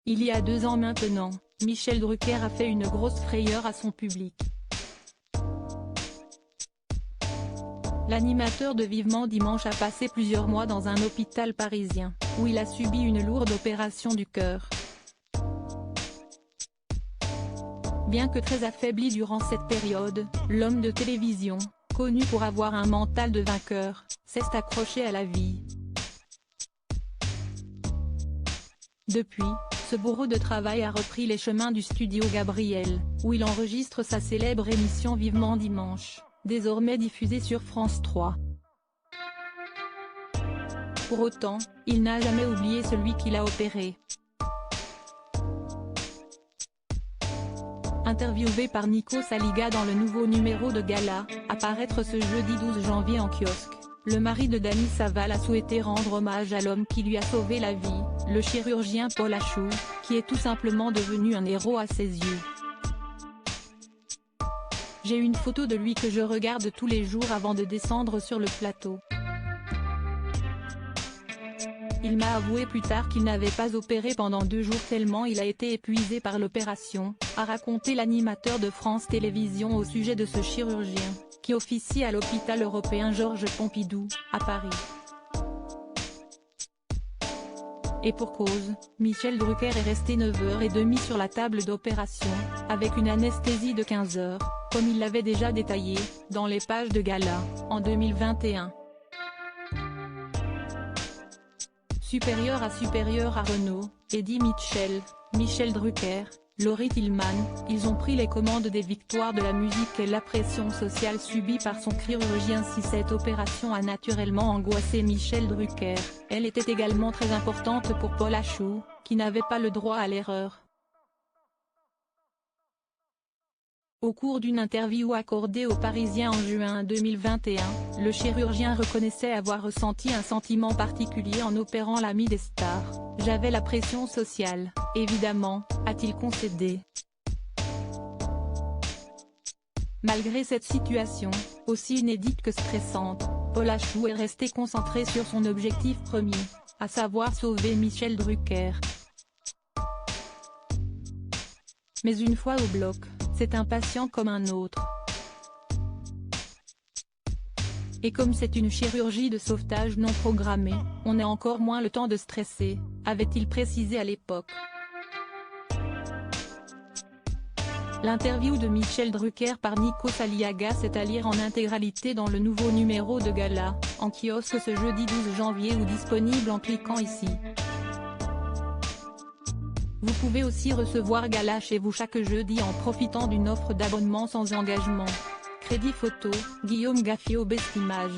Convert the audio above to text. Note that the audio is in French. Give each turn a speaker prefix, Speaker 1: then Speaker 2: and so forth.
Speaker 1: Il y a 2 ans maintenant, Michel Drucker a fait une grosse frayeur à son public. L'animateur de Vivement Dimanche a passé plusieurs mois dans un hôpital parisien, où il a subi une lourde opération du cœur. Bien que très affaibli durant cette période, l'homme de télévision, connu pour avoir un mental de vainqueur, s'est accroché à la vie. Depuis, ce bourreau de travail a repris les chemins du studio Gabriel, où il enregistre sa célèbre émission Vivement Dimanche, désormais diffusée sur France 3. Pour autant, il n'a jamais oublié celui qui l'a opéré. Interviewé par Nico Saliga dans le nouveau numéro de Gala, à paraître ce jeudi 12 janvier en kiosque, le mari de Dany Saval a souhaité rendre hommage à l'homme qui lui a sauvé la vie, le chirurgien Paul Achou, qui est tout simplement devenu un héros à ses yeux. J'ai une photo de lui que je regarde tous les jours avant de descendre sur le plateau. Il m'a avoué plus tard qu'il n'avait pas opéré pendant 2 jours tellement il a été épuisé par l'opération, a raconté l'animateur de France Télévisions au sujet de ce chirurgien, qui officie à l'hôpital européen Georges Pompidou, à Paris. Et pour cause, Michel Drucker est resté 9h30 sur la table d'opération, avec une anesthésie de 15 heures, comme il l'avait déjà détaillé, dans les pages de Gala, en 2021. Supérieur à Renaud, Eddie Mitchell, Michel Drucker, Laurie Tillman, ils ont pris les commandes des victoires de la musique et la pression sociale subie par son chirurgien. Si cette opération a naturellement angoissé Michel Drucker, elle était également très importante pour Paul Achou, qui n'avait pas le droit à l'erreur. Au cours d'une interview accordée aux Parisiens en juin 2021, le chirurgien reconnaissait avoir ressenti un sentiment particulier en opérant l'ami des stars. « J'avais la pression sociale, évidemment », a-t-il concédé. Malgré cette situation, aussi inédite que stressante, Paul Achou est resté concentré sur son objectif premier, à savoir sauver Michel Drucker. Mais une fois au bloc, c'est un patient comme un autre. Et comme c'est une chirurgie de sauvetage non programmée, on n'a encore moins le temps de stresser, avait-il précisé à l'époque. L'interview de Michel Drucker par Nico Saliga c'est à lire en intégralité dans le nouveau numéro de Gala, en kiosque ce jeudi 12 janvier ou disponible en cliquant ici. Vous pouvez aussi recevoir Gala chez vous chaque jeudi en profitant d'une offre d'abonnement sans engagement. Crédit photo, Guillaume Gaffiot Best Image.